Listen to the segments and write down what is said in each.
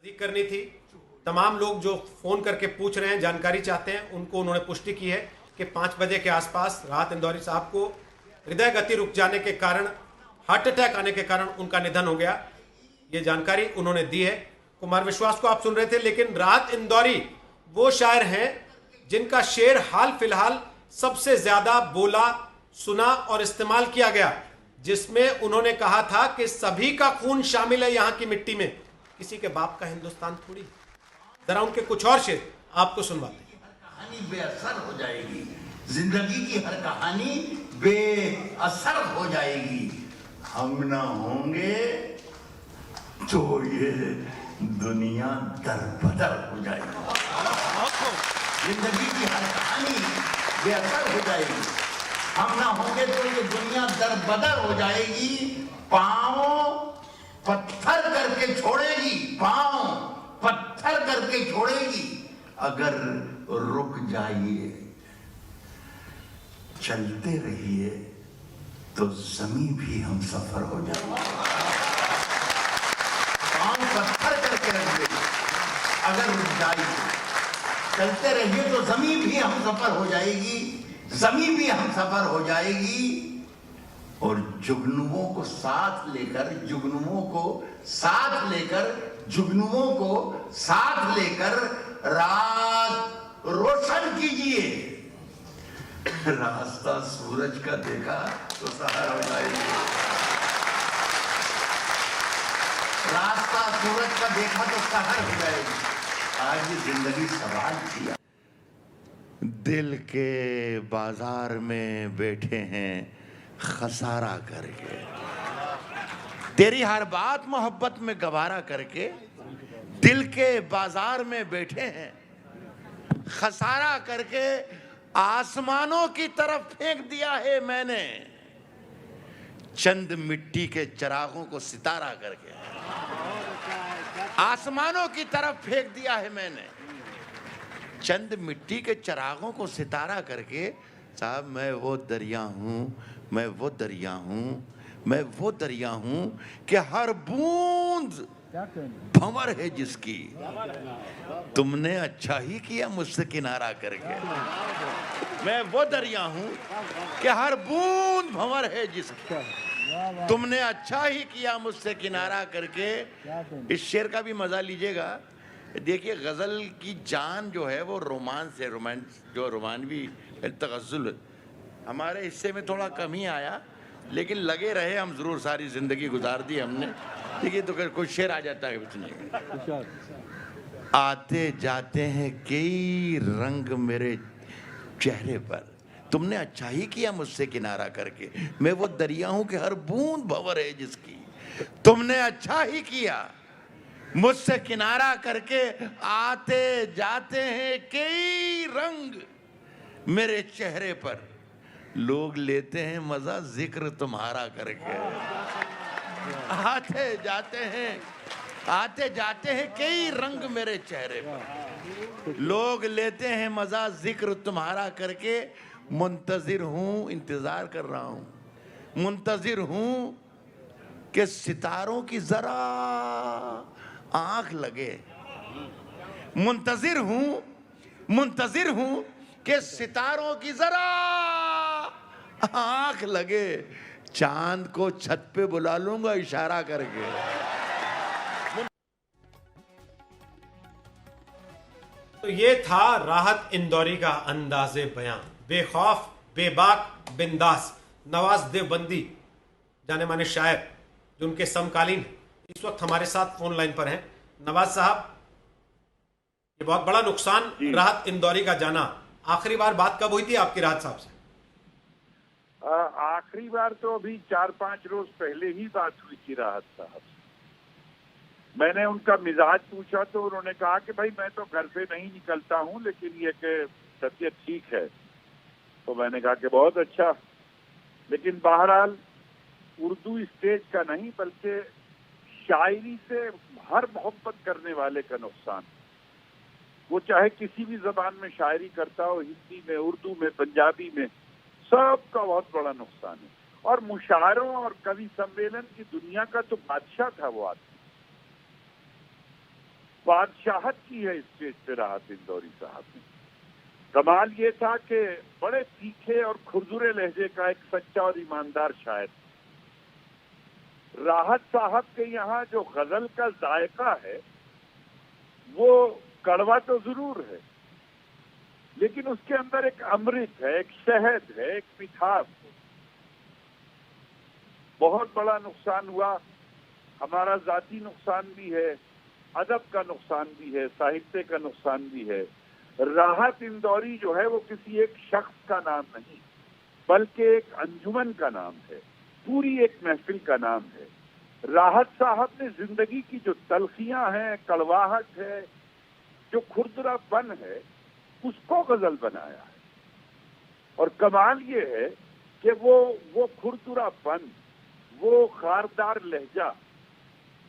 तस्दीक करनी थी। तमाम लोग जो फ़ोन करके पूछ रहे हैं, जानकारी चाहते हैं, उनको उन्होंने पुष्टि की है कि 5 बजे के आसपास राहत इंदौरी साहब को हृदय गति रुक जाने के कारण, हार्ट अटैक आने के कारण उनका निधन हो गया। ये जानकारी उन्होंने दी है। कुमार विश्वास को आप सुन रहे थे, लेकिन राहत इंदौरी वो शायर हैं जिनका शेर हाल फिलहाल सबसे ज्यादा बोला, सुना और इस्तेमाल किया गया, जिसमें उन्होंने कहा था कि सभी का खून शामिल है यहां की मिट्टी में, किसी के बाप का हिंदुस्तान थोड़ी। जरा उनके कुछ और शेर आपको सुनवाते हैं। कहानी बेअसर हो जाएगी, जिंदगी की हर कहानी बेअसर हो जाएगी। हम ना होंगे तो ये दुनिया दरबदर हो जाएगी। जिंदगी की हर कहानी बेअसर हो जाएगी। हम ना होंगे तो ये दुनिया दरबदर हो जाएगी। पांव पत्थर करके छोड़ेगी, पांव पत्थर करके छोड़ेगी। अगर रुक जाइए, चलते रहिए तो जमीन भी हम सफर हो जाएगी। पांव पत्थर करके रख देगी। अगर रुक जाइए, चलते रहिए तो जमीन भी हम सफर हो जाएगी, जमीन भी हम सफर हो जाएगी। और जुगनुओं को साथ लेकर, जुगनुओं को साथ लेकर, जुगनुओं को साथ लेकर रात रोशन कीजिए। रास्ता सूरज का देखा तो सहर हो जाएगी। रास्ता सूरज का देखा तो सहर हो जाएगी। आज ये जिंदगी सवाल किया। दिल के बाजार में बैठे हैं खसारा करके, तेरी हर बात मोहब्बत में गवारा करके। दिल के बाजार में बैठे हैं खसारा करके। आसमानों की तरफ फेंक दिया है मैंने, चंद मिट्टी के चिरागों को सितारा करके। आसमानों की तरफ फेंक दिया है मैंने, चंद मिट्टी के चिरागों को सितारा करके। साहब मैं वो दरिया हूँ, मैं वो दरिया हूँ, मैं वो दरिया हूँ कि हर बूंद भंवर है जिसकी। तुमने अच्छा ही किया मुझसे किनारा करके। मैं वो दरिया हूँ कि हर बूंद भंवर है जिसकी। तुमने अच्छा ही किया मुझसे किनारा करके। इस शेर का भी मजा लीजिएगा। देखिए, गजल की जान जो है वो रोमांस है। रोमांस जो रोमानवी तगज़ुल हमारे हिस्से में थोड़ा कम ही आया, लेकिन लगे रहे हम जरूर। सारी जिंदगी गुजार दी हमने। देखिए तो कुछ शेर आ जाता है उसमें। आते जाते हैं कई रंग मेरे चेहरे पर, तुमने अच्छा ही किया मुझसे किनारा करके। मैं वो दरिया हूं कि हर बूंद भंवर है जिसकी। तुमने अच्छा ही किया मुझसे किनारा करके। आते जाते हैं कई रंग मेरे चेहरे पर, लोग लेते हैं मजा जिक्र तुम्हारा करके। आते जाते हैं कई रंग मेरे चेहरे पर, लोग लेते हैं मजा जिक्र तुम्हारा करके। मुंतजिर हूं, इंतजार कर रहा हूं, मुंतजिर हूं कि सितारों की जरा आंख लगे। मुंतजिर हूं कि सितारों की जरा आंख लगे। चांद को छत पे बुला लूंगा इशारा करके। तो ये था राहत इंदौरी का अंदाज़े बयां, बेखौफ, बेबाक, बिंदास। नवाज देवबंदी, जाने माने शायर, जो उनके समकालीन इस वक्त हमारे साथ फोन लाइन पर हैं। नवाज साहब, ये बहुत बड़ा नुकसान राहत इंदौरी का जाना। आखिरी बार बात कब हुई थी आपकी राहत साहब से? आखिरी बार तो अभी 4-5 रोज पहले ही बात हुई थी राहत साहब से। मैंने उनका मिजाज पूछा तो उन्होंने कहा कि भाई मैं तो घर से नहीं निकलता हूं, लेकिन ये कि तबीयत ठीक है। तो मैंने कहा कि बहुत अच्छा, लेकिन बहरहाल उर्दू स्टेज का नहीं बल्कि शायरी से हर मोहब्बत करने वाले का नुकसान। वो चाहे किसी भी जबान में शायरी करता हो, हिंदी में, उर्दू में, पंजाबी में, सबका बहुत बड़ा नुकसान है। और मुशायरों और कवि सम्मेलन की दुनिया का तो बादशाह था वो आदमी। बादशाहत की है स्टेज पे राहत इंदौरी साहब ने। कमाल ये था कि बड़े तीखे और खुरदुरे लहजे का एक सच्चा और ईमानदार शायर। राहत साहब के यहाँ जो गजल का जायका है वो कड़वा तो जरूर है, लेकिन उसके अंदर एक अमृत है, एक शहद है, एक मिठास है। बहुत बड़ा नुकसान हुआ, हमारा जाती नुकसान भी है, अदब का नुकसान भी है, साहित्य का नुकसान भी है। राहत इंदौरी जो है वो किसी एक शख्स का नाम नहीं, बल्कि एक अंजुमन का नाम है, पूरी एक महफिल का नाम है। राहत साहब ने जिंदगी की जो तलखियां हैं, कड़वाहट है, जो खुरदरापन है, उसको गजल बनाया है। और कमाल ये है कि वो खुरदरापन, वो खारदार लहजा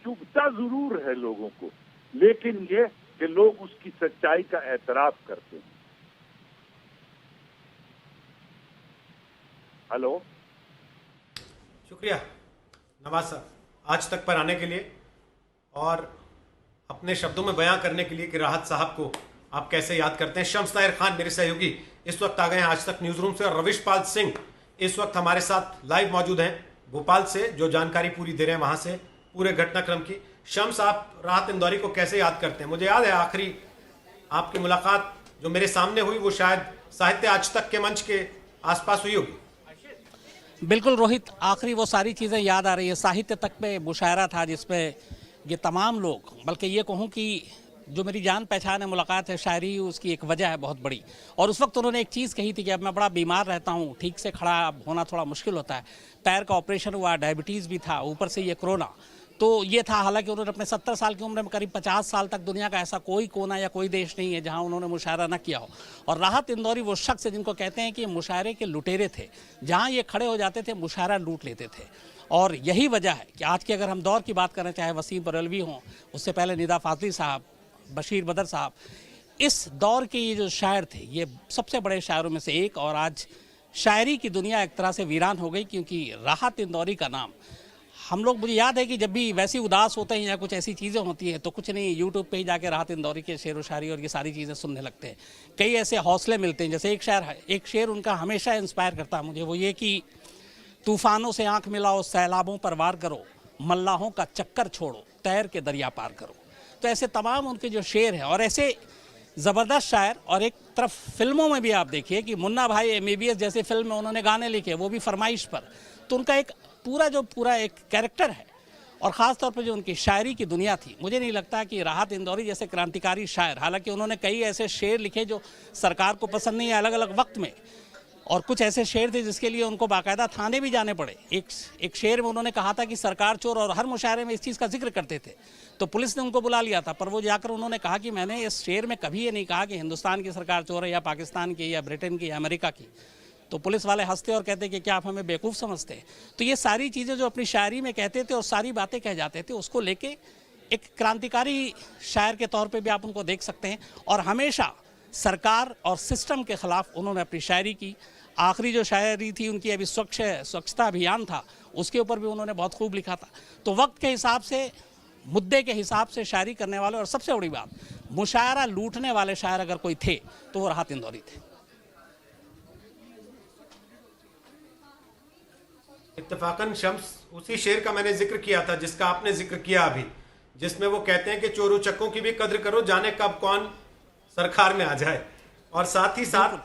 चुभता जरूर है लोगों को, लेकिन ये कि लोग उसकी सच्चाई का एतराफ करते हैं। हेलो, शुक्रिया नवाज साहब आज तक पर आने के लिए और अपने शब्दों में बयां करने के लिए कि राहत साहब को आप कैसे याद करते हैं। शम्स ताहिर खान मेरे सहयोगी इस वक्त आ गए हैं आज तक न्यूज रूम से, और रविश पाल सिंह इस वक्त हमारे साथ लाइव मौजूद हैं भोपाल से, जो जानकारी पूरी दे रहे हैं वहां से पूरे घटनाक्रम की। शम्स, आप राहत इंदौरी को कैसे याद करते हैं? मुझे याद है आखिरी आपकी मुलाकात जो मेरे सामने हुई वो शायद साहित्य आज तक के मंच के आसपास हुई होगी। बिल्कुल रोहित, आखिरी वो सारी चीज़ें याद आ रही है। साहित्य तक पे मुशायरा था जिसमें ये तमाम लोग, बल्कि ये कहूँ कि जो मेरी जान पहचान है, मुलाकात है, शायरी उसकी एक वजह है बहुत बड़ी। और उस वक्त उन्होंने एक चीज़ कही थी कि अब मैं बड़ा बीमार रहता हूँ, ठीक से खड़ा होना थोड़ा मुश्किल होता है, पैर का ऑपरेशन हुआ, डायबिटीज़ भी था, ऊपर से ये कोरोना। तो ये था, हालांकि उन्होंने अपने 70 साल की उम्र में करीब 50 साल तक दुनिया का ऐसा कोई कोना या कोई देश नहीं है जहां उन्होंने मुशायरा न किया हो। और राहत इंदौरी वो शख्स है जिनको कहते हैं कि ये मुशायरे के लुटेरे थे, जहां ये खड़े हो जाते थे मुशायरा लूट लेते थे। और यही वजह है कि आज के अगर हम दौर की बात करें, चाहे वसीम बरेलवी हों, उससे पहले निदा फाजली साहब, बशीर बदर साहब, इस दौर के ये जो शायर थे ये सबसे बड़े शायरों में से एक। और आज शायरी की दुनिया एक तरह से वीरान हो गई, क्योंकि राहत इंदौरी का नाम हम लोग, मुझे याद है कि जब भी वैसी उदास होते हैं या कुछ ऐसी चीज़ें होती हैं तो कुछ नहीं, यूट्यूब पे ही जाके राहत इंदौरी के शेर व शायरी और ये सारी चीज़ें सुनने लगते हैं। कई ऐसे हौसले मिलते हैं। जैसे एक शेर उनका हमेशा इंस्पायर करता है मुझे, वो ये कि तूफ़ानों से आंख मिलाओ, सैलाबों पर वार करो, मल्लाहों का चक्कर छोड़ो, तैर के दरिया पार करो। तो ऐसे तमाम उनके जो शेर हैं, और ऐसे ज़बरदस्त शायर। और एक तरफ फिल्मों में भी आप देखिए कि मुन्ना भाई MBBS जैसे फिल्म में उन्होंने गाने लिखे, वो भी फरमाइश पर। तो उनका एक पूरा एक कैरेक्टर है। और ख़ास तौर पर जो उनकी शायरी की दुनिया थी, मुझे नहीं लगता कि राहत इंदौरी जैसे क्रांतिकारी शायर, हालांकि उन्होंने कई ऐसे शेर लिखे जो सरकार को पसंद नहीं है अलग अलग वक्त में, और कुछ ऐसे शेर थे जिसके लिए उनको बाकायदा थाने भी जाने पड़े। एक शेर में उन्होंने कहा था कि सरकार चोर, और हर मुशायरे में इस चीज़ का जिक्र करते थे। तो पुलिस ने उनको बुला लिया था, पर वो जाकर उन्होंने कहा कि मैंने इस शेर में कभी ये नहीं कहा कि हिंदुस्तान की सरकार चोर है, या पाकिस्तान की, या ब्रिटेन की, या अमेरिका की। तो पुलिस वाले हंसते और कहते कि क्या आप हमें बेवकूफ़ समझते हैं? तो ये सारी चीज़ें जो अपनी शायरी में कहते थे और सारी बातें कह जाते थे, उसको लेके एक क्रांतिकारी शायर के तौर पे भी आप उनको देख सकते हैं। और हमेशा सरकार और सिस्टम के ख़िलाफ़ उन्होंने अपनी शायरी की। आखिरी जो शायरी थी उनकी, अभी स्वच्छता अभियान था, उसके ऊपर भी उन्होंने बहुत खूब लिखा था। तो वक्त के हिसाब से, मुद्दे के हिसाब से शायरी करने वाले, और सबसे बड़ी बात, मुशायरा लूटने वाले शायर अगर कोई थे तो वो राहत इंदौरी थे। इत्तेफाकन शम्स, उसी शेर का मैंने जिक्र किया था जिसका आपने जिक्र किया अभी, जिसमें वो कहते हैं कि चोरों चक्कों की भी कद्र करो, जाने कब कौन सरकार में आ जाए। और साथ ही साथ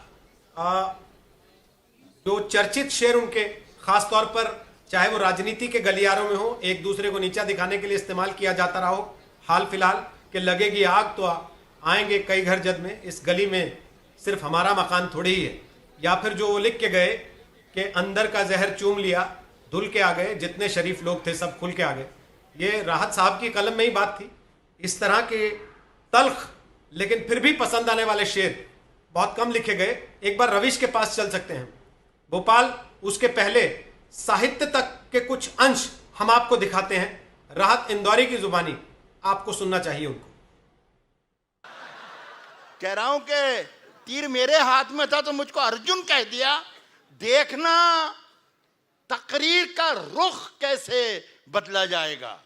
जो चर्चित शेर उनके, खास तौर पर चाहे वो राजनीति के गलियारों में हो, एक दूसरे को नीचा दिखाने के लिए इस्तेमाल किया जाता रहा हो, हाल फिलहाल कि लगेगी आग तो आएंगे कई घर जद में, इस गली में सिर्फ हमारा मकान थोड़ी ही है। या फिर जो वो लिख के गए कि अंदर का जहर चूम लिया, धुल के आ गए, जितने शरीफ लोग थे सब खुल के आ गए। ये राहत साहब की कलम में ही बात थी। इस तरह के तल्ख लेकिन फिर भी पसंद आने वाले शेर बहुत कम लिखे गए। एक बार रविश के पास चल सकते हैं भोपाल, उसके पहले साहित्य तक के कुछ अंश हम आपको दिखाते हैं। राहत इंदौरी की जुबानी आपको सुनना चाहिए उनको। कह रहा हूं कि तीर मेरे हाथ में था तो मुझको अर्जुन कह दिया, देखना तकरीर का रुख कैसे बदला जाएगा।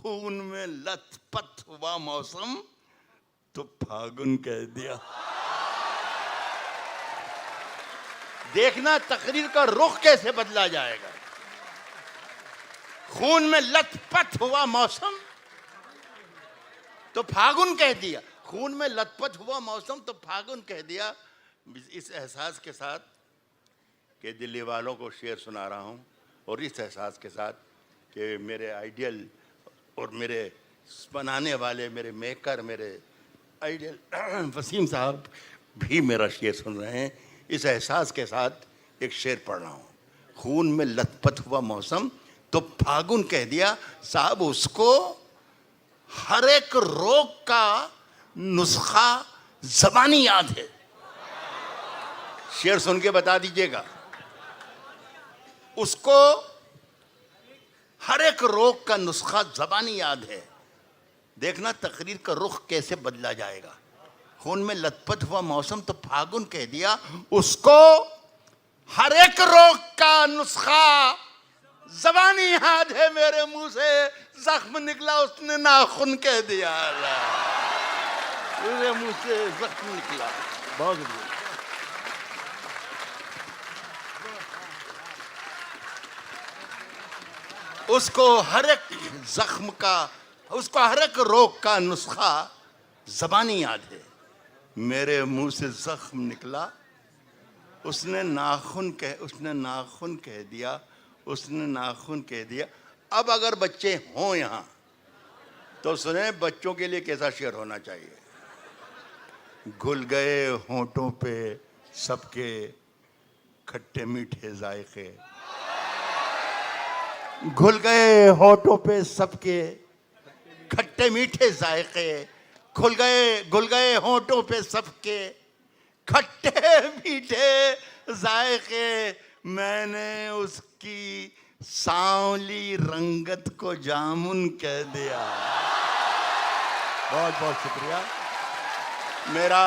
खून में लथपथ हुआ मौसम तो फागुन कह दिया। देखना तकरीर का रुख कैसे बदला जाएगा। खून में लथपथ हुआ मौसम तो फागुन कह दिया। खून में लथपथ हुआ मौसम तो फागुन कह दिया। इस एहसास के साथ कि दिल्ली वालों को शेर सुना रहा हूं, और इस एहसास के साथ कि मेरे आइडियल और मेरे बनाने वाले, मेरे मेकर, मेरे आइडियल वसीम साहब भी मेरा शेर सुन रहे हैं, इस एहसास के साथ एक शेर पढ़ रहा हूं। खून में लथपथ हुआ मौसम तो फागुन कह दिया। साहब उसको हर एक रोग का नुस्खा ज़बानी याद है। शेर सुन के बता दीजिएगा। उसको हर एक रोग का नुस्खा ज़बानी याद है। देखना तकरीर का रुख कैसे बदला जाएगा। खून में लथपथ हुआ मौसम तो फागुन कह दिया। उसको हर एक रोग का नुस्खा ज़बानी याद है। मेरे मुंह से जख्म निकला उसने नाखून कह दिया। मेरे मुंह से जख्म निकला। बहुत बढ़िया। उसको हर एक जख्म का, उसको हर एक रोग का नुस्खा ज़बानी याद है। मेरे मुंह से जख्म निकला उसने नाखून कह दिया। उसने नाखून कह दिया। अब अगर बच्चे हों यहाँ तो सुने बच्चों के लिए कैसा शेर होना चाहिए। घुल गए होंठों पे सबके खट्टे मीठे जायके, घुल गए होंठों पे सबके खट्टे मीठे जायके, घुल गए होंठों पे सबके खट्टे मीठे जायके। मैंने उसकी सांवली रंगत को जामुन कह दिया। बहुत बहुत शुक्रिया। मेरा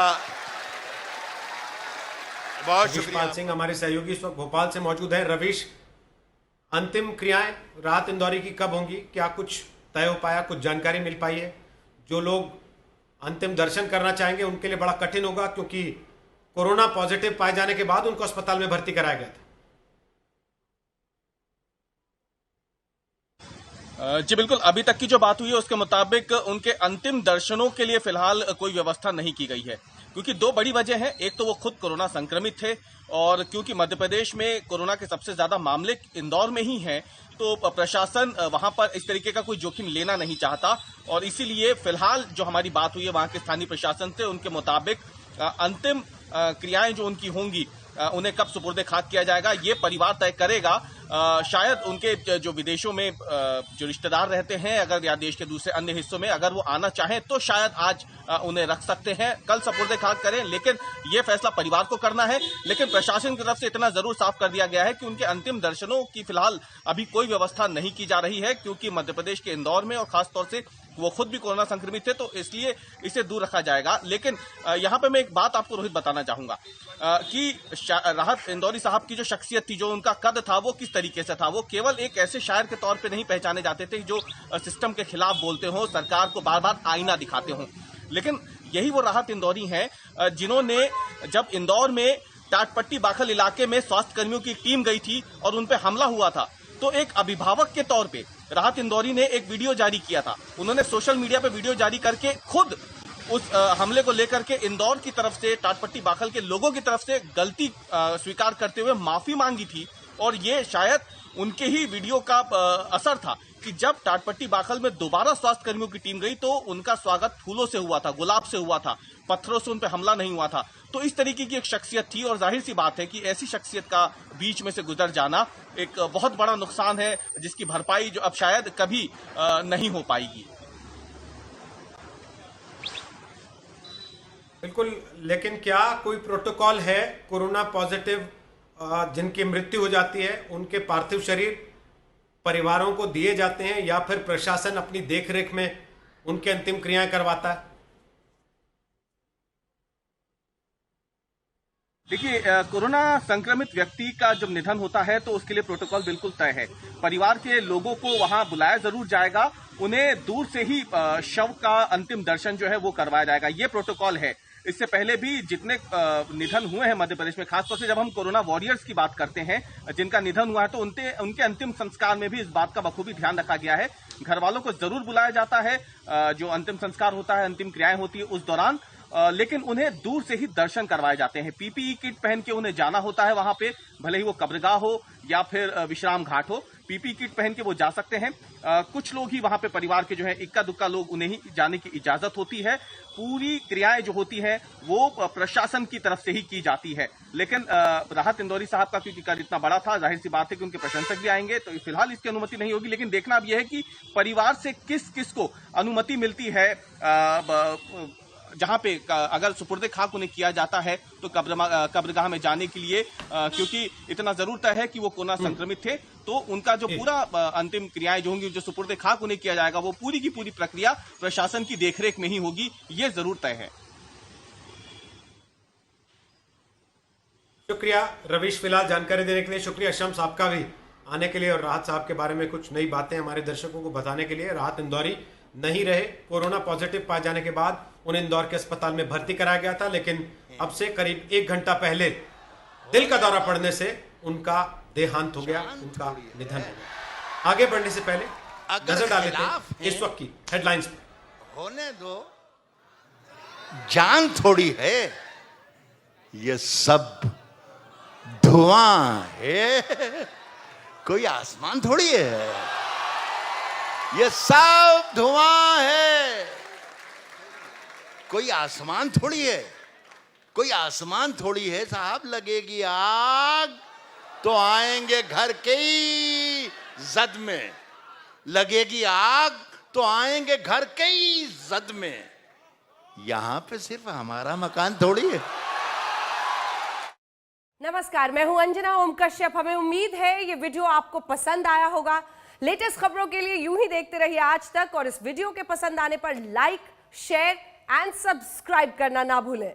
बहुत शुक्रिया। पाल सिंह हमारे सहयोगी इस वक्त भोपाल से मौजूद हैं। रवीश, अंतिम क्रियाएं राहत इंदौरी की कब होंगी? क्या कुछ तय हो पाया, कुछ जानकारी मिल पाई है? जो लोग अंतिम दर्शन करना चाहेंगे उनके लिए बड़ा कठिन होगा, क्योंकि कोरोना पॉजिटिव पाए जाने के बाद उनको अस्पताल में भर्ती कराया गया था। जी बिल्कुल, अभी तक की जो बात हुई है उसके मुताबिक उनके अंतिम दर्शनों के लिए फिलहाल कोई व्यवस्था नहीं की गई है, क्योंकि दो बड़ी वजह है। एक तो वो खुद कोरोना संक्रमित थे, और क्योंकि मध्य प्रदेश में कोरोना के सबसे ज्यादा मामले इंदौर में ही हैं, तो प्रशासन वहां पर इस तरीके का कोई जोखिम लेना नहीं चाहता, और इसीलिए फिलहाल जो हमारी बात हुई है वहां के स्थानीय प्रशासन से, उनके मुताबिक अंतिम क्रियाएं जो उनकी होंगी उन्हें कब सुपुर्दे खाक किया जाएगा ये परिवार तय करेगा। शायद उनके जो विदेशों में जो रिश्तेदार रहते हैं, अगर या देश के दूसरे अन्य हिस्सों में अगर वो आना चाहें तो शायद आज उन्हें रख सकते हैं, कल सुपुर्दे खाक करें, लेकिन ये फैसला परिवार को करना है। लेकिन प्रशासन की तरफ से इतना जरूर साफ कर दिया गया है कि उनके अंतिम दर्शनों की फिलहाल अभी कोई व्यवस्था नहीं की जा रही है, क्योंकि मध्य प्रदेश के इंदौर में और खासतौर से वो खुद भी कोरोना संक्रमित थे, तो इसलिए इसे दूर रखा जाएगा। लेकिन यहाँ पे मैं एक बात आपको रोहित बताना चाहूंगा कि राहत इंदौरी साहब की जो शख्सियत थी, जो उनका कद था, वो किस तरीके से था। वो केवल एक ऐसे शायर के तौर पे नहीं पहचाने जाते थे जो सिस्टम के खिलाफ बोलते हो, सरकार को बार बार आईना दिखाते हो, लेकिन यही वो राहत इंदौरी हैं जिन्होंने जब इंदौर में टाटपट्टी बाखल इलाके में स्वास्थ्य कर्मियों की टीम गई थी और उन पर हमला हुआ था, तो एक अभिभावक के तौर पे राहत इंदौरी ने एक वीडियो जारी किया था। उन्होंने सोशल मीडिया पे वीडियो जारी करके खुद उस हमले को लेकर के इंदौर की तरफ से, टाटपट्टी बाखल के लोगों की तरफ से गलती स्वीकार करते हुए माफी मांगी थी। और ये शायद उनके ही वीडियो का असर था कि जब टाटपट्टी बाखल में दोबारा स्वास्थ्य कर्मियों की टीम गई तो उनका स्वागत फूलों से हुआ था, गुलाब से हुआ था, पत्थरों से उन पर हमला नहीं हुआ था। तो इस तरीके की एक शख्सियत थी, और जाहिर सी बात है कि ऐसी शख्सियत का बीच में से गुजर जाना एक बहुत बड़ा नुकसान है, जिसकी भरपाई जो अब शायद कभी नहीं हो पाएगी। बिल्कुल, लेकिन क्या कोई प्रोटोकॉल है? कोरोना पॉजिटिव जिनकी मृत्यु हो जाती है उनके पार्थिव शरीर परिवारों को दिए जाते हैं, या फिर प्रशासन अपनी देखरेख में उनकी अंतिम क्रियाएं करवाता है? देखिए, कोरोना संक्रमित व्यक्ति का जब निधन होता है तो उसके लिए प्रोटोकॉल बिल्कुल तय है। परिवार के लोगों को वहां बुलाया जरूर जाएगा, उन्हें दूर से ही शव का अंतिम दर्शन जो है वो करवाया जाएगा। ये प्रोटोकॉल है। इससे पहले भी जितने निधन हुए हैं मध्य प्रदेश में, खासतौर से जब हम कोरोना वॉरियर्स की बात करते हैं जिनका निधन हुआ है, तो उनके अंतिम संस्कार में भी इस बात का बखूबी ध्यान रखा गया है। घर वालों को जरूर बुलाया जाता है, जो अंतिम संस्कार होता है, अंतिम क्रियाएं होती है उस दौरान, लेकिन उन्हें दूर से ही दर्शन करवाए जाते हैं। पीपीई किट पहन के उन्हें जाना होता है वहां पे, भले ही वो कब्रगाह हो या फिर विश्राम घाट हो, पीपीई किट पहन के वो जा सकते हैं। कुछ लोग ही वहां पे परिवार के जो है इक्का दुक्का लोग, उन्हें ही जाने की इजाजत होती है। पूरी क्रियाएं जो होती है वो प्रशासन की तरफ से ही की जाती है। लेकिन राहत इंदौरी साहब का क्योंकि कद इतना बड़ा था, जाहिर सी बात है कि उनके प्रशंसक भी आएंगे, तो फिलहाल इसकी अनुमति नहीं होगी। लेकिन देखना अब यह है कि परिवार से किस किस को अनुमति मिलती है। जहां पे अगर सुपुर्दे खाक उन्हें किया जाता है तो कब्रगाह में जाने के लिए, क्योंकि इतना जरूर तय है कि वो कोरोना संक्रमित थे, तो उनका जो पूरा अंतिम क्रियाएं जो होंगी, जो सुपुर्दे खाक उन्हें किया जाएगा, वो पूरी की पूरी प्रक्रिया प्रशासन की देखरेख में ही होगी, ये जरूर तय है। शुक्रिया रवीश, फिलहाल जानकारी देने के लिए। शुक्रिया शम्स साहब का भी आने के लिए और राहत साहब के बारे में कुछ नई बातें हमारे दर्शकों को बताने के लिए। राहत इंदौरी नहीं रहे, कोरोना पॉजिटिव पाए जाने के बाद उन्हें इंदौर के अस्पताल में भर्ती कराया गया था, लेकिन अब से करीब 1 घंटा पहले दिल का दौरा पड़ने से उनका देहांत हो गया, उनका निधन हो गया। आगे बढ़ने से पहले नजर डाल लेते हैं इस वक्त की हेडलाइंस पर। होने दो, जान थोड़ी है, ये सब धुआं है, कोई आसमान थोड़ी है, ये सब धुआं है, कोई आसमान थोड़ी है, कोई आसमान थोड़ी है साहब। लगेगी आग तो आएंगे घर के ही जद में, लगेगी आग तो आएंगे घर के ही जद में, यहां पे सिर्फ हमारा मकान थोड़ी है। नमस्कार, मैं हूं अंजना ओम कश्यप। हमें उम्मीद है ये वीडियो आपको पसंद आया होगा। लेटेस्ट खबरों के लिए यूं ही देखते रहिए आज तक, और इस वीडियो के पसंद आने पर लाइक, शेयर एंड सब्सक्राइब करना ना भूलें।